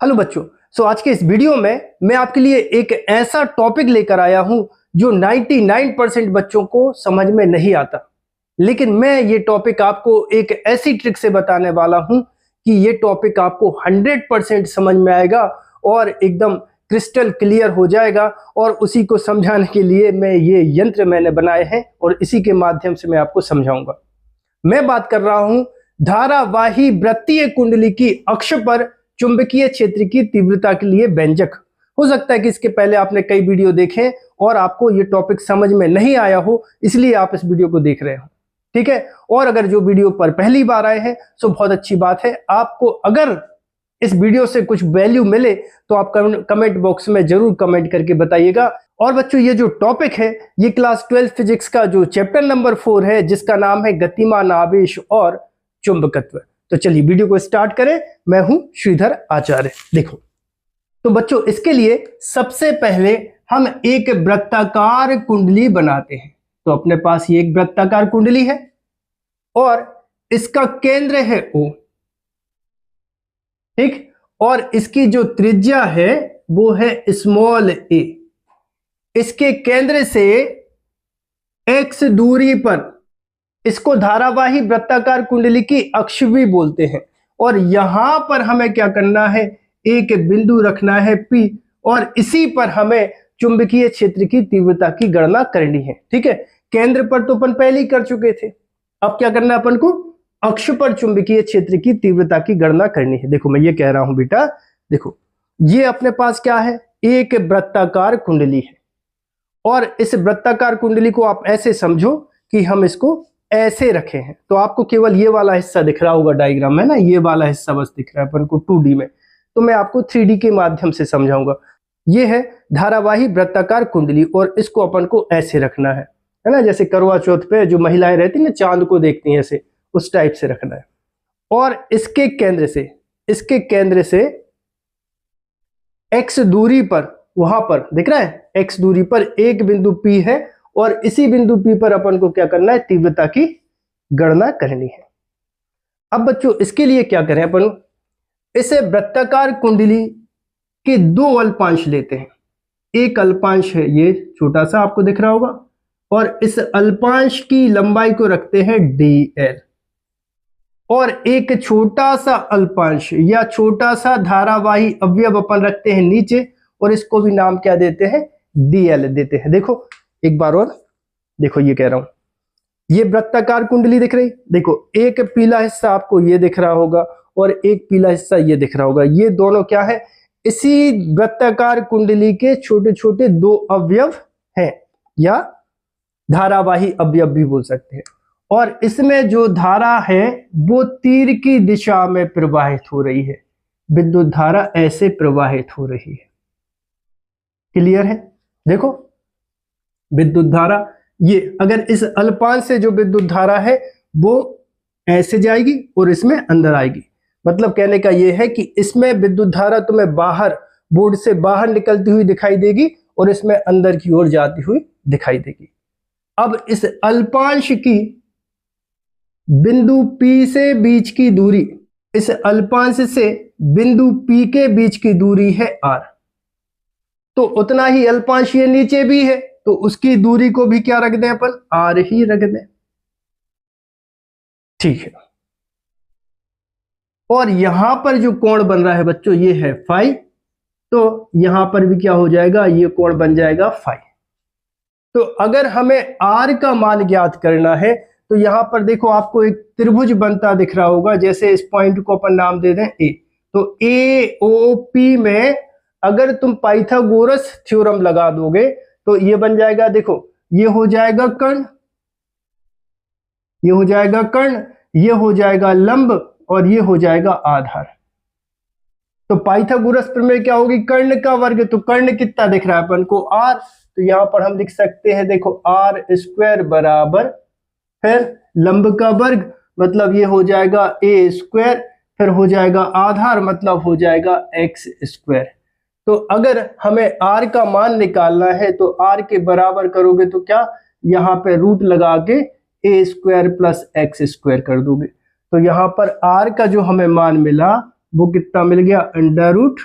Hello बच्चों। आज के इस वीडियो में मैं आपके लिए एक ऐसा टॉपिक लेकर आया हूं जो 99% बच्चों को समझ में नहीं आता, लेकिन मैं ये टॉपिक आपको एक ऐसी ट्रिक से बताने वाला हूं कि ये टॉपिक आपको 100% समझ में आएगा और एकदम क्रिस्टल क्लियर हो जाएगा। और उसी को समझाने के लिए ये यंत्र मैंने बनाए हैं और इसी के माध्यम से मैं आपको समझाऊंगा। मैं बात कर रहा हूं धारावाही वृत्तीय कुंडली की अक्ष पर चुंबकीय क्षेत्र की तीव्रता के लिए व्यंजक। हो सकता है कि इसके पहले आपने कई वीडियो देखे और आपको ये टॉपिक समझ में नहीं आया हो, इसलिए आप इस वीडियो को देख रहे हो, ठीक है। और अगर जो वीडियो पर पहली बार आए हैं तो बहुत अच्छी बात है। आपको अगर इस वीडियो से कुछ वैल्यू मिले तो आप कमेंट बॉक्स में जरूर कमेंट करके बताइएगा। और बच्चों, ये जो टॉपिक है ये क्लास 12 फिजिक्स का जो चैप्टर नंबर 4 है, जिसका नाम है गतिमान आवेश और चुंबकत्व। तो चलिए वीडियो को स्टार्ट करें। मैं हूं श्रीधर आचार्य। देखो तो बच्चों, इसके लिए सबसे पहले हम एक वृत्ताकार कुंडली बनाते हैं। तो अपने पास ये एक वृत्ताकार कुंडली है और इसका केंद्र है O, ठीक। और इसकी जो त्रिज्या है वो है स्मॉल a। इसके केंद्र से x दूरी पर इसको धारावाही वृत्ताकार कुंडली की अक्ष भी बोलते हैं। और यहां पर हमें क्या करना है, एक बिंदु रखना है P, और इसी पर हमें चुंबकीय क्षेत्र की तीव्रता की गणना करनी है, ठीक है। केंद्र पर तो अपन पहले ही कर चुके थे, अब क्या करना है अपन को, अक्ष पर चुंबकीय क्षेत्र की तीव्रता की गणना करनी है। देखो मैं ये कह रहा हूं बेटा, देखो ये अपने पास क्या है, एक वृत्ताकार कुंडली है। और इस वृत्ताकार कुंडली को आप ऐसे समझो कि हम इसको ऐसे रखे हैं। तो आपको केवल ये वाला हिस्सा दिख रहा होगा डायग्राम में ना, ये वाला हिस्सा बस दिख रहा है अपन को 2D में। तो मैं आपको 3D के माध्यम से समझाऊंगा। ये है धारावाही वृत्ताकार कुंडली और इसको अपन को ऐसे रखना है ना, जैसे करवा चौथ पे जो महिलाएं रहती है ना, चांद को देखती हैं ऐसे, उस टाइप से रखना है। और इसके केंद्र से x दूरी पर, वहां पर दिख रहा है, x दूरी पर एक बिंदु P है और इसी बिंदु P पर अपन को क्या करना है, तीव्रता की गणना करनी है। अब बच्चों इसके लिए क्या करें, अपन इसे वृत्ताकार कुंडली के दो अल्पांश लेते हैं। एक अल्पांश है ये छोटा सा, आपको दिख रहा होगा, और इस अल्पांश की लंबाई को रखते हैं dl। और एक छोटा सा अल्पांश या छोटा सा धारावाही अवयव अपन रखते हैं नीचे, और इसको भी नाम क्या देते हैं, dl देते हैं। देखो एक बार और देखो, ये कह रहा हूं, ये वृत्ताकार कुंडली दिख रही, देखो एक पीला हिस्सा आपको ये दिख रहा होगा और एक पीला हिस्सा ये दिख रहा होगा। ये दोनों क्या है, इसी वृत्ताकार कुंडली के छोटे छोटे दो अवयव हैं, या धारावाही अवयव भी बोल सकते हैं। और इसमें जो धारा है वो तीर की दिशा में प्रवाहित हो रही है, विद्युत धारा ऐसे प्रवाहित हो रही है। क्लियर है? देखो विद्युत धारा, ये अगर इस अल्पांश से जो विद्युत धारा है वो ऐसे जाएगी और इसमें अंदर आएगी। मतलब कहने का ये है कि इसमें विद्युत धारा तुम्हें बाहर, बोर्ड से बाहर निकलती हुई दिखाई देगी और इसमें अंदर की ओर जाती हुई दिखाई देगी। अब इस अल्पांश की बिंदु P से बीच की दूरी, इस अल्पांश से बिंदु P के बीच की दूरी है r। तो उतना ही अल्पांश ये नीचे भी है, तो उसकी दूरी को भी क्या रख दें अपन, r ही रख दें, ठीक है। और यहां पर जो कोण बन रहा है बच्चों ये है फाई, तो यहां पर भी क्या हो जाएगा, ये कोण बन जाएगा फाई। तो अगर हमें r का मान ज्ञात करना है तो यहां पर देखो आपको एक त्रिभुज बनता दिख रहा होगा, जैसे इस पॉइंट को अपन नाम दे दें a। तो AOP में अगर तुम पाइथागोरस थ्योरम लगा दोगे तो ये बन जाएगा, देखो ये हो जाएगा कर्ण, ये हो जाएगा कर्ण, ये हो जाएगा लंब और ये हो जाएगा आधार। तो पाइथागोरस प्रमेय क्या होगी, कर्ण का वर्ग। तो कर्ण कितना दिख रहा है अपन को, r। तो यहां पर हम लिख सकते हैं, देखो r² बराबर, फिर लंब का वर्ग मतलब ये हो जाएगा a², फिर हो जाएगा आधार मतलब हो जाएगा x²। तो अगर हमें r का मान निकालना है तो r के बराबर करोगे तो क्या, यहाँ पे रूट लगा के a² प्लस x² कर दोगे। तो यहाँ पर r का जो हमें मान मिला वो कितना मिल गया, under root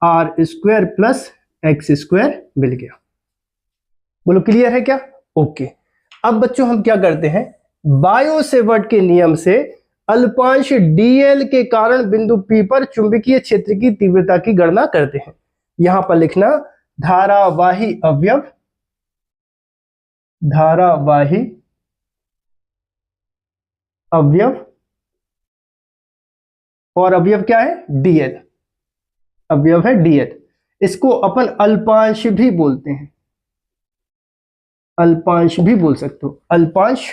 r² plus x² मिल गया। बोलो क्लियर है क्या? ओके। अब बच्चों हम क्या करते हैं, बायो सेवर्ट के नियम से अल्पांश dl के कारण बिंदु P पर चुंबकीय क्षेत्र की तीव्रता की गणना करते हैं। यहां पर लिखना धारावाही अवयव, धारावाही अवयव, और अवयव क्या है? dl, अवयव है dl। इसको अपन अल्पांश भी बोलते हैं, अल्पांश भी बोल सकते हो। अल्पांश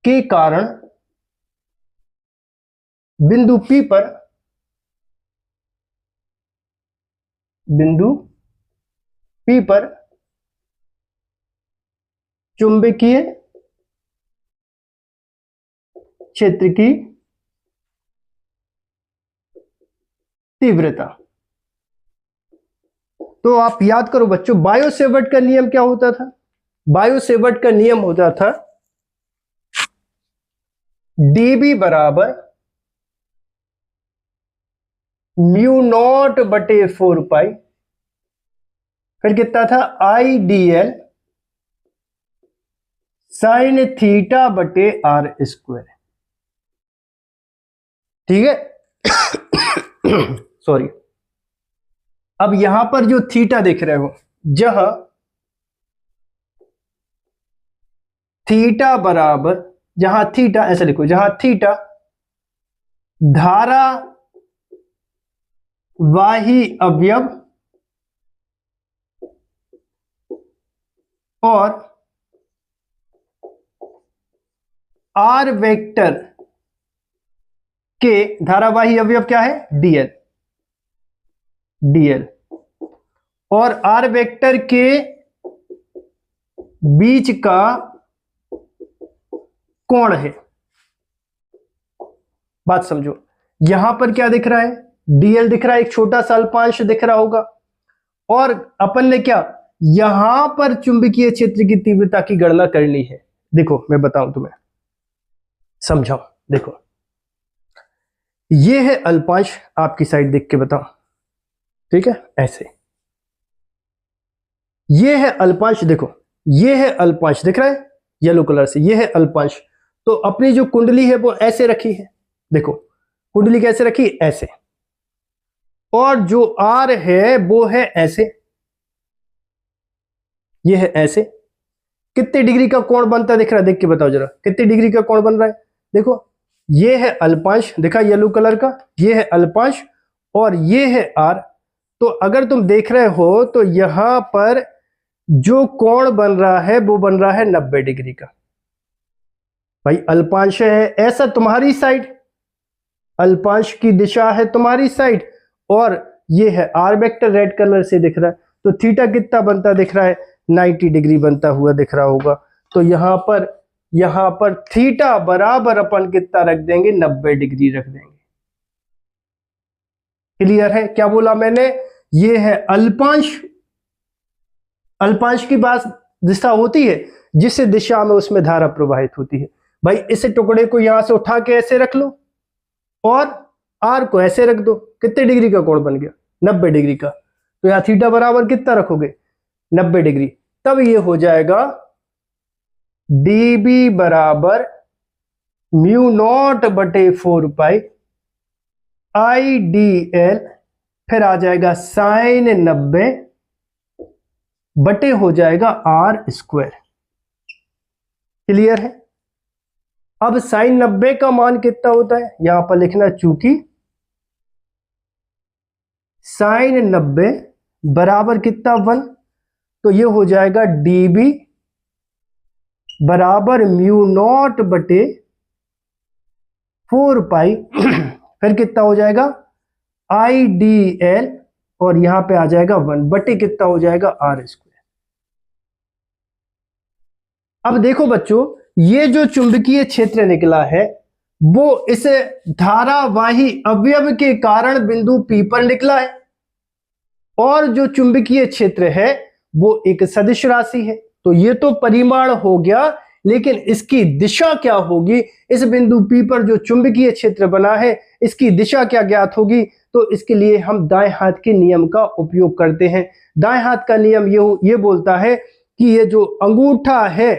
के कारण बिंदु P पर, बिंदु P पर चुंबकीय क्षेत्र की तीव्रता। तो आप याद करो बच्चों, बायो सेवर्ट का नियम क्या होता था? बायो सेवर्ट का नियम होता था dB बराबर μ0/4π, फिर कितना था? IDL sin θ/r²। ठीक है सॉरी। अब यहां पर जो थीटा देख रहे हो, जहां थीटा बराबर, जहां थीटा, ऐसे लिखो, जहां थीटा धारा वाही अवयव और आर वेक्टर के, धारावाही अवयव क्या है? dl, dl, और आर वेक्टर के बीच का कोण है। बात समझो, यहां पर क्या दिख रहा है? dl दिख रहा है, एक छोटा सा अल्पांश दिख रहा होगा, और अपन ने क्या, यहां पर चुंबकीय क्षेत्र की तीव्रता की गणना करनी है। देखो मैं बताऊं तुम्हें, समझाओ। देखो ये है अल्पांश, आपकी साइड देख के बताओ, ठीक है? ऐसे ये है अल्पांश, देखो ये है अल्पांश, दिख रहा है येलो कलर से, ये है अल्पांश। तो अपनी जो कुंडली है वो ऐसे रखी है, देखो कुंडली कैसे रखी? ऐसे। और जो आर है वो है ऐसे, ये है ऐसे। कितने डिग्री का कोण बनता है दिख रहा है? देख के बताओ जरा, कितने डिग्री का कोण बन रहा है? देखो ये है अल्पांश, देखा येलो कलर का, ये है अल्पांश और ये है आर। तो अगर तुम देख रहे हो तो यहां पर जो कोण बन रहा है वो बन रहा है 90 डिग्री का। भाई अल्पांश है ऐसा तुम्हारी साइड, अल्पांश की दिशा है तुम्हारी साइड, और ये है आर वेक्टर रेड कलर से दिख रहा है। तो थीटा कितना बनता दिख रहा है? 90 डिग्री बनता हुआ दिख रहा होगा। तो यहां पर थीटा बराबर अपन कितना रख देंगे? 90 डिग्री रख देंगे। क्लियर है? क्या बोला मैंने? ये है अल्पांश। अल्पांश की बात दिशा होती है जिस दिशा में उसमें धारा प्रवाहित होती है। भाई इस टुकड़े को यहां से उठा के ऐसे रख लो और आर को ऐसे रख दो, कितने डिग्री का कोण बन गया? 90 डिग्री का। तो यहां थीटा बराबर कितना रखोगे? 90 डिग्री। तब ये हो जाएगा dB बराबर μ0/4π IDL, फिर आ जाएगा साइन 90 बटे हो जाएगा r²। क्लियर है? अब साइन 90 का मान कितना होता है यहां पर लिखना, चूंकि साइन 90 बराबर कितना 1, तो ये हो जाएगा dB बराबर μ0/4π फिर कितना हो जाएगा IDL, और यहां पे आ जाएगा 1 बटे कितना हो जाएगा r²। अब देखो बच्चों, ये जो चुंबकीय क्षेत्र निकला है वो इस धारावाही अवयव के कारण बिंदु P पर निकला है, और जो चुंबकीय क्षेत्र है वो एक सदिश राशि है। तो ये तो परिमाण हो गया, लेकिन इसकी दिशा क्या होगी? इस बिंदु P पर जो चुंबकीय क्षेत्र बना है इसकी दिशा क्या ज्ञात होगी? तो इसके लिए हम दाएं हाथ के नियम का उपयोग करते हैं। दाएं हाथ का नियम ये बोलता है कि ये जो अंगूठा है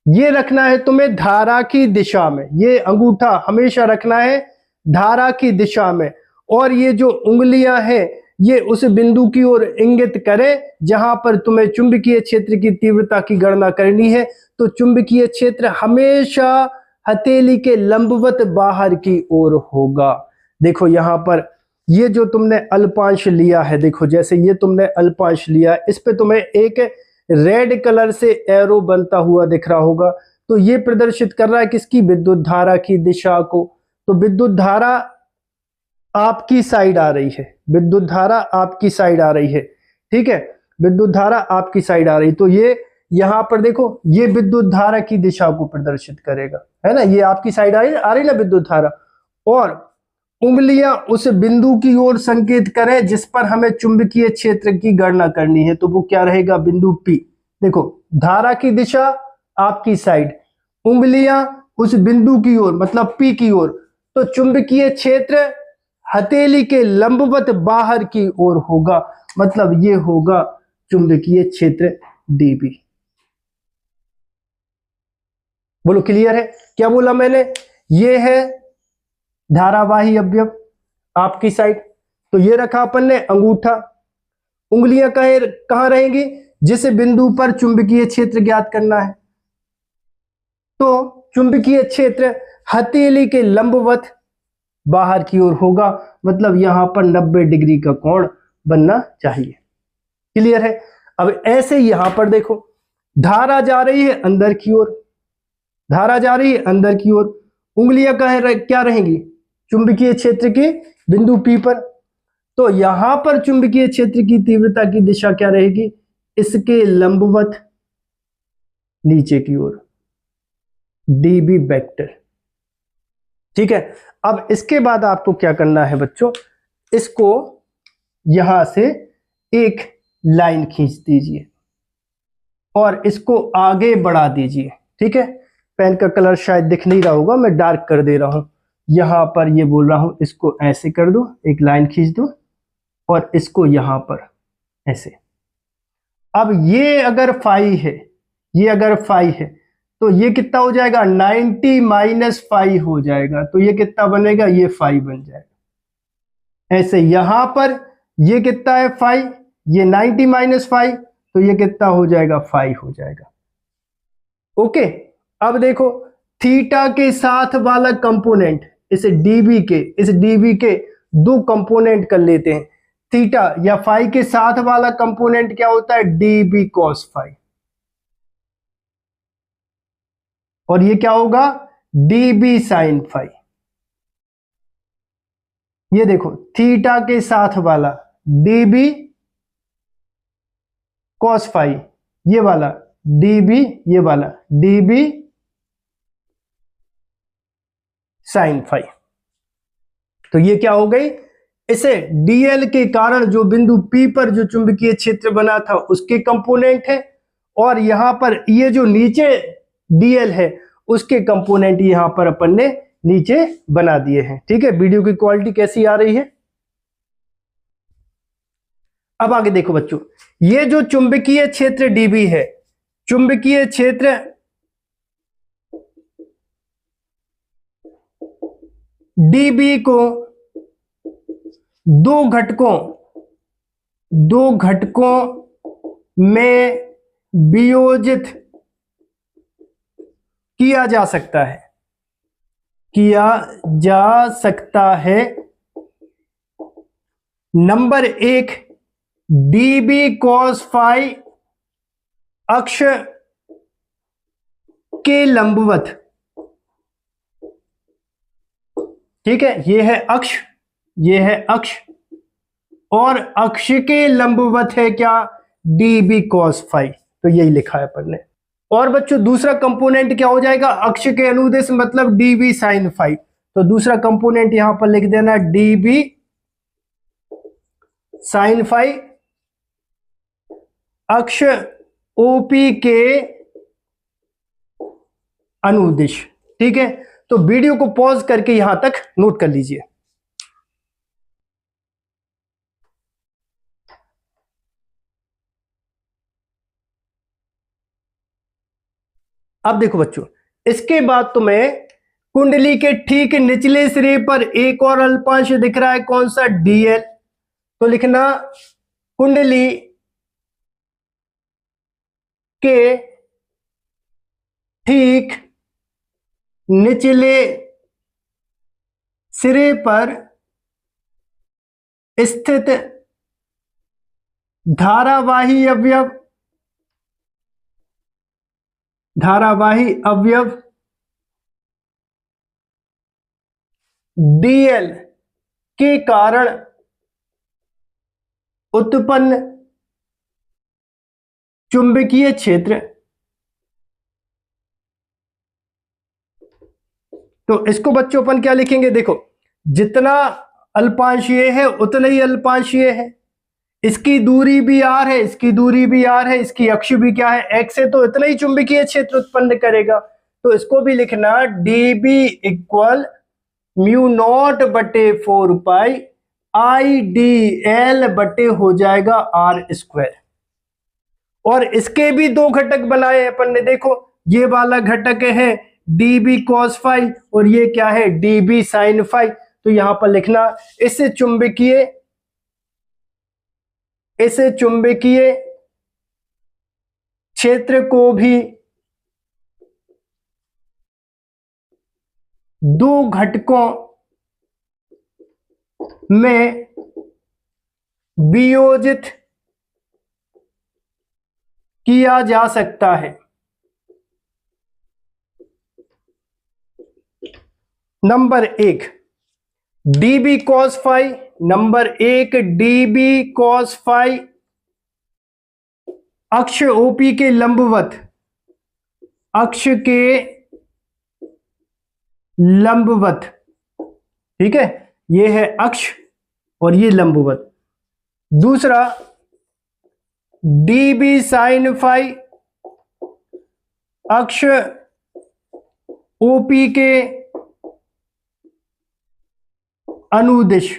ये रखना है तुम्हें धारा की दिशा में, ये अंगूठा हमेशा रखना है धारा की दिशा में, और ये जो उंगलियां हैं ये उस बिंदु की ओर इंगित करें जहां पर तुम्हें चुंबकीय क्षेत्र की तीव्रता की गणना करनी है। तो चुंबकीय क्षेत्र हमेशा हथेली के लंबवत बाहर की ओर होगा। देखो यहां पर ये जो तुमने अल्पांश लिया है, देखो जैसे ये तुमने अल्पांश लिया, इस पे तुम्हें एक रेड कलर से एरो बनता हुआ दिख रहा होगा। तो ये प्रदर्शित कर रहा है किसकी, विद्युत धारा की दिशा को। तो विद्युत धारा आपकी साइड आ रही है, विद्युत धारा आपकी साइड आ रही है, ठीक है, विद्युत धारा आपकी साइड आ रही। तो ये यहां पर देखो ये विद्युत धारा की दिशा को प्रदर्शित करेगा, है ना, ये आपकी साइड आ रही ना विद्युत धारा। और उंगलियां उस बिंदु की ओर संकेत करें जिस पर हमें चुंबकीय क्षेत्र की गणना करनी है। तो वो क्या रहेगा, बिंदु P। देखो धारा की दिशा आपकी साइड, उंगलियां उस बिंदु की ओर मतलब P की ओर, तो चुंबकीय क्षेत्र हथेली के लंबवत बाहर की ओर होगा, मतलब ये होगा चुंबकीय क्षेत्र dB। बोलो क्लियर है? क्या बोला मैंने, ये है धारावाही अवयव आपकी साइड। तो ये रखा अपन ने अंगूठा, उंगलियां कहां रहेंगी, जिस बिंदु पर चुंबकीय क्षेत्र ज्ञात करना है। तो चुंबकीय क्षेत्र हथेली के लंबवत बाहर की ओर होगा, मतलब यहां पर 90 डिग्री का कोण बनना चाहिए। क्लियर है? अब ऐसे यहां पर देखो धारा जा रही है अंदर की ओर, धारा जा रही है अंदर की ओर, उंगलियां क्या रहेंगी, चुंबकीय क्षेत्र के बिंदु P पर। तो यहां पर चुंबकीय क्षेत्र की तीव्रता की दिशा क्या रहेगी, इसके लंबवत नीचे की ओर, dB वेक्टर। ठीक है, अब इसके बाद आपको क्या करना है बच्चों, इसको यहां से एक लाइन खींच दीजिए और इसको आगे बढ़ा दीजिए। ठीक है, पेन का कलर शायद दिख नहीं रहा होगा, मैं डार्क कर दे रहा हूं। यहां पर ये बोल रहा हूं इसको ऐसे कर दो, एक लाइन खींच दो और इसको यहां पर ऐसे। अब ये अगर फाई है, ये अगर फाई है तो ये कितना हो जाएगा, 90 माइनस फाई हो जाएगा। तो ये कितना बनेगा, ये फाई बन जाएगा। ऐसे यहां पर ये कितना है फाई, ये 90 माइनस फाई, तो ये कितना हो जाएगा, फाई हो जाएगा। ओके, अब देखो थीटा के साथ वाला कंपोनेंट, इस डीबी के दो कंपोनेंट कर लेते हैं। थीटा या फाई के साथ वाला कंपोनेंट क्या होता है, डीबी कॉस फाई, और ये क्या होगा, डीबी साइन फाई। ये देखो थीटा के साथ वाला डीबी कॉस फाई, ये वाला डीबी, ये वाला डीबी साइन फाई। तो ये क्या हो गई, इसे डीएल के कारण जो बिंदु P पर जो चुंबकीय क्षेत्र बना था उसके कंपोनेंट है, और यहां पर ये जो नीचे डीएल है उसके कंपोनेंट यहां पर अपन ने नीचे बना दिए हैं। ठीक है, वीडियो की क्वालिटी कैसी आ रही है? अब आगे देखो बच्चों, ये जो चुंबकीय क्षेत्र डीबी है, चुंबकीय क्षेत्र डीबी को दो घटकों में वियोजित किया जा सकता है। नंबर एक, डीबी कॉस फाई अक्ष के लंबवत। ठीक है, ये है अक्ष, ये है अक्ष, और अक्ष के लंबवत है क्या, डीबी कॉस फाई। तो यही लिखा है अपन ने। और बच्चों दूसरा कंपोनेंट क्या हो जाएगा, अक्ष के अनुदिश मतलब डीबी साइन फाई। तो दूसरा कंपोनेंट यहां पर लिख देना डीबी साइन फाई अक्ष ओपी के अनुदिश। ठीक है, तो वीडियो को पॉज करके यहां तक नोट कर लीजिए। अब देखो बच्चों, इसके बाद तुम्हें कुंडली के ठीक निचले सिरे पर एक और अल्पांश दिख रहा है, कौन सा? डीएल। तो लिखना कुंडली के ठीक निचले सिरे पर स्थित धारावाही अवयव डीएल के कारण उत्पन्न चुंबकीय क्षेत्र, तो इसको बच्चों अपन क्या लिखेंगे? देखो, जितना अल्पांश ये है उतना ही अल्पांश ये है, इसकी दूरी भी आर है, इसकी दूरी भी आर है, इसकी अक्ष भी क्या है? एक्स है, तो इतना ही चुंबकीय क्षेत्र उत्पन्न करेगा। तो इसको भी लिखना dB इक्वल म्यू नॉट बटे 4 पाई IDL बटे हो जाएगा आर स्क्वायर। और इसके भी दो घटक बनाए अपन ने, देखो ये वाला घटक है dB cos फाई और ये क्या है? dB sin phi. तो यहां पर लिखना इस चुंबकीय क्षेत्र को भी दो घटकों में वियोजित किया जा सकता है। Number 1 dB cos phi, number 1 dB cos phi अक्ष OP के लंबवत, अक्ष के लंबवत, ठीक है, ये है अक्ष और ये लंबवत। दूसरा dB sin फाई अक्ष OP के अनुदिश,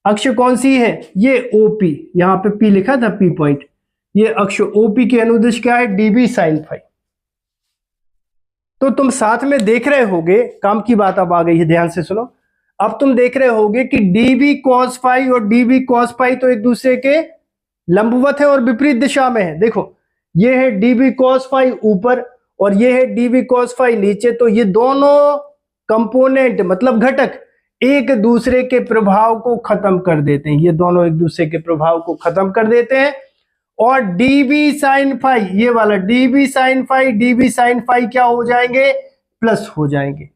अक्ष कौन सी है? ये OP, यहां पे P लिखा था, P पॉइंट, ये अक्ष OP के अनुदिश क्या है? dB sin phi. तो तुम साथ में देख रहे होगे, काम की बात अब आ गई है, ध्यान से सुनो। अब तुम देख रहे होगे कि dB cos फाई और dB cos फाई तो एक दूसरे के लंबवत है और विपरीत दिशा में है। देखो ये है dB cos फाई ऊपर और ये है dB cos फाई नीचे, तो ये दोनों कंपोनेंट मतलब घटक एक दूसरे के प्रभाव को खत्म कर देते हैं, ये दोनों एक दूसरे के प्रभाव को खत्म कर देते हैं। और dB sin फाई, ये वाला dB sin phi, dB sin phi क्या हो जाएंगे? प्लस हो जाएंगे।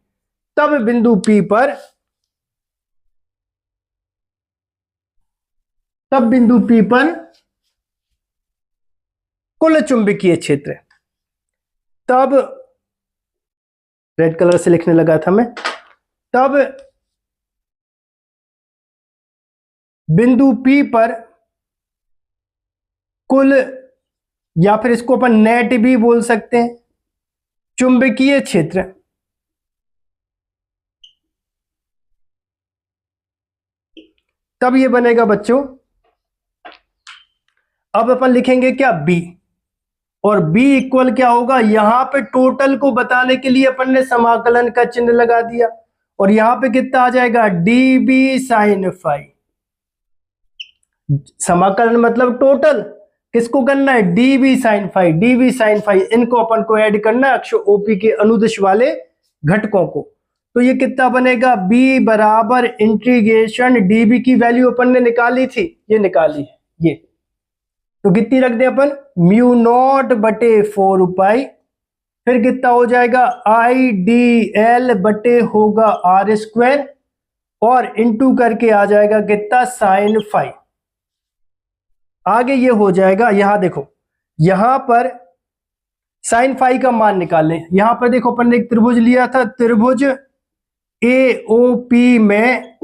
तब बिंदु P पर कुल चुंबकीय क्षेत्र, तब रेड कलर से लिखने लगा था मैं, तब बिंदु P पर कुल, या फिर इसको अपन नेट भी बोल सकते हैं, चुंबकीय क्षेत्र तब ये बनेगा बच्चों, अब अपन लिखेंगे क्या? B, और B इक्वल क्या होगा? यहां पे टोटल को बताने के लिए अपन ने समाकलन का चिन्ह लगा दिया और यहां पे कितना आ जाएगा? dB sin phi. समाकलन मतलब टोटल, किसको करना है? dB sin phi, dB sin phi, इनको अपन को ऐड करना है अक्ष OP के अनुदिश वाले घटकों को। तो ये कितना बनेगा? B बराबर इंटीग्रेशन dB की वैल्यू अपन ने निकाली थी, ये निकाली है ये, तो कितनी रख दें अपन? म्यू नॉट बटे 4 पाई, फिर कितना हो जाएगा? IDL बटे होगा आर स्क्वायर और इंटू करके आ जाएगा कितना? Sine phi. आगे ये हो जाएगा, यहां देखो, यहां पर साइन फाई का मान निकालें। यहां पर देखो अपन ने एक त्रिभुज लिया था, त्रिभुज AOP में,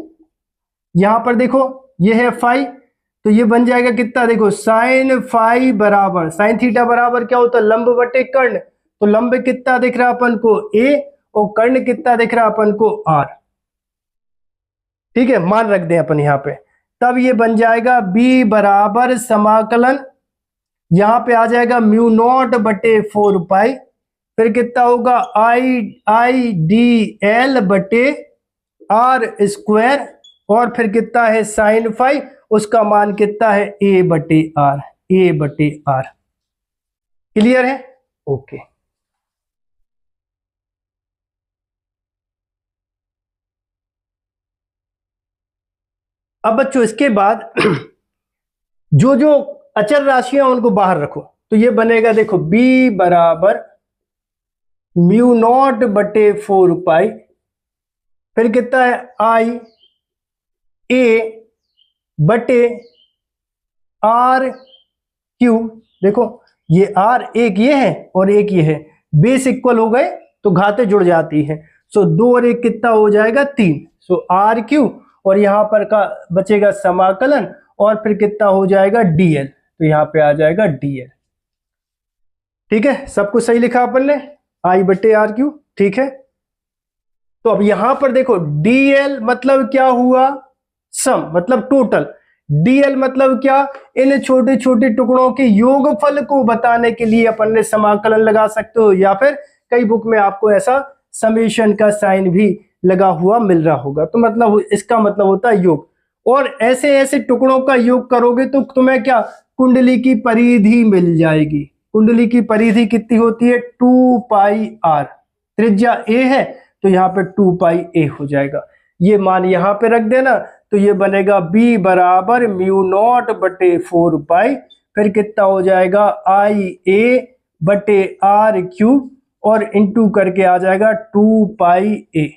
यहां पर देखो ये है फाई, तो ये बन जाएगा कितना? देखो साइन फाई बराबर, साइन थीटा बराबर क्या होता है? लंब बटे कर्ण। तो लंब कितना दिख रहा है अपन को? A, और कर्ण कितना दिख रहा है अपन को? R। ठीक है, मान रख दें अपन यहां पे, तब ये बन जाएगा B बराबर समाकलन, यहां पे आ जाएगा म्यू नॉट बटे 4 पाई, फिर कितना होगा आई डी एल बटे आर स्क्वायर, और फिर कितना है साइन फाइव, उसका मान कितना है ए बटे आर, ए बटे आर। क्लियर है? ओके। अब बच्चों इसके बाद जो जो अचर राशियां उनको बाहर रखो, तो ये बनेगा देखो b बराबर म्यू नॉट बटे 4 पाई, फिर कितना है आई ए बटे आर क्यू। देखो ये आर एक ये है और एक ये है, बेस इक्वल हो गए तो घाते जुड़ जाती है। सो 2 और 1 कितना हो जाएगा 3। सो आर क्यू और यहां पर का बचेगा समाकलन, और फिर कितना हो जाएगा डीएल, तो यहां पे आ जाएगा डीएल। ठीक है, सब कुछ सही लिखा अपन ने, आई बटे आर क्यू। ठीक है, तो अब यहां पर देखो डीएल मतलब क्या हुआ, सम मतलब टोटल। डीएल मतलब क्या, इन छोटे छोटे टुकड़ों के योगफल को बताने के लिए अपन ने समाकलन लगा सकते हो, या फिर कई बुक में आपको ऐसा समेशन का साइन भी लगा हुआ मिल रहा होगा। तो मतलब इसका मतलब होता है योग, और ऐसे ऐसे टुकड़ों का योग करोगे तो तुम्हें क्या, कुंडली की परिधि मिल जाएगी। कुंडली की परिधि कितनी होती है 2 पाई आर, त्रिज्या ए है तो यहाँ पे 2 पाई ए हो जाएगा। ये मान यहाँ पे रख देना, तो ये बनेगा b बराबर म्यू नॉट बटे 4 पाई, फिर कितना हो जाएगा आई ए बटे आर क्यू, और इंटू करके आ जाएगा 2 पाई ए।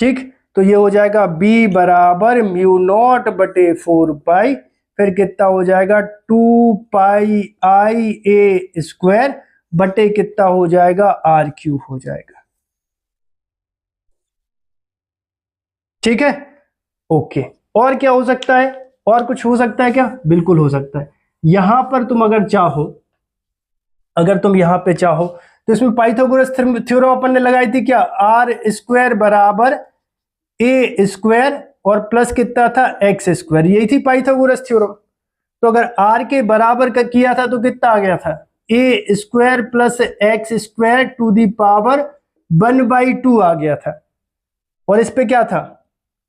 ठीक, तो ये हो जाएगा b बराबर म्यू नॉट बटे 4 पाई, फिर कितना हो जाएगा 2 पाई आई ए स्क्वायर बटे कितना हो जाएगा आर क्यू हो जाएगा। ठीक है, ओके। और क्या हो सकता है, और कुछ हो सकता है क्या, बिल्कुल हो सकता है। यहां पर तुम अगर चाहो, अगर तुम यहां पे चाहो तो इसमें पाइथागोरस थ्योरम अपन ने लगाई थी क्या, आर स्क्वायर बराबर ए स्क्वायर और प्लस कितना था एक्स स्क्वायर, यही थी पाइथागोरस थ्योरम। तो अगर आर के बराबर का किया था तो कितना आ गया था, a square plus x square to the power 1/2 आ गया था। और इस पे क्या था,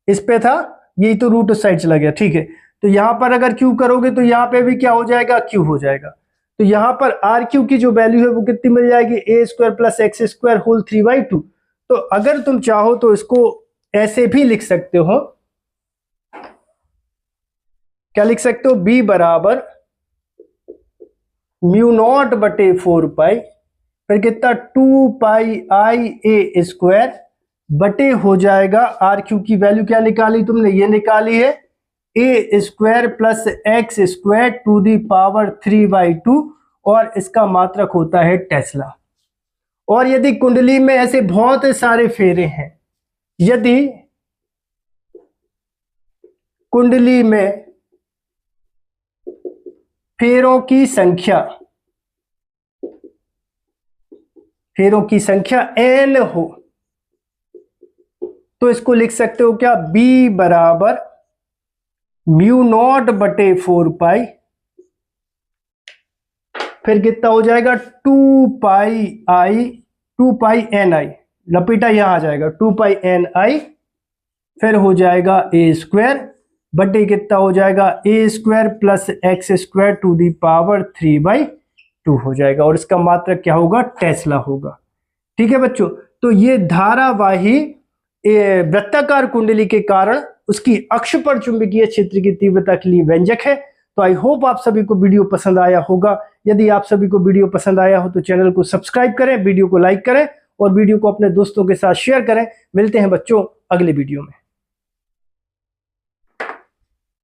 इस पे था यही तो रूट उस साइड चला गया। ठीक है, तो यहां पर अगर क्यू करोगे तो यहां पे भी क्या हो जाएगा, क्यू हो जाएगा। तो यहां पर आर क्यू की जो वैल्यू है वो कितनी मिल जाएगी, a square plus x square whole 3/2। तो अगर तुम चाहो तो इसको ऐसे भी लिख सकते हो, क्या लिख सकते हो, b बराबर म्यू नॉट बटे 4 पाई, फिर कितना 2 पाई आई ए स्क्वायर बटे हो जाएगा आर क्यू की वैल्यू क्या निकाली तुमने, ये निकाली है a square plus x square to the power 3/2, और इसका मात्रक होता है टेस्ला। और यदि कुंडली में ऐसे बहुत सारे फेरे हैं, यदि कुंडली में फेरों की संख्या n हो, तो इसको लिख सकते हो क्या, b बराबर म्यू नॉट बटे 4 पाई, फिर कितना हो जाएगा 2 पाई एन आई, लपेटा यहां आ जाएगा 2 पाई एन आई, फिर हो जाएगा ए स्क्वायर बटे कितना हो जाएगा a square plus x square to the power 3/2 हो जाएगा, और इसका मात्रक क्या होगा, टेस्ला होगा। ठीक है बच्चों, तो ये धारावाही वृत्ताकार कुंडली के कारण उसकी अक्ष पर चुंबकीय क्षेत्र की तीव्रता के लिए व्यंजक है। तो आई होप आप सभी को वीडियो पसंद आया होगा। यदि आप सभी को वीडियो पसंद आया हो तो चैनल को सब्सक्राइब करें, वीडियो को लाइक करें और वीडियो को अपने दोस्तों के साथ शेयर करें। मिलते हैं बच्चों अगले वीडियो में।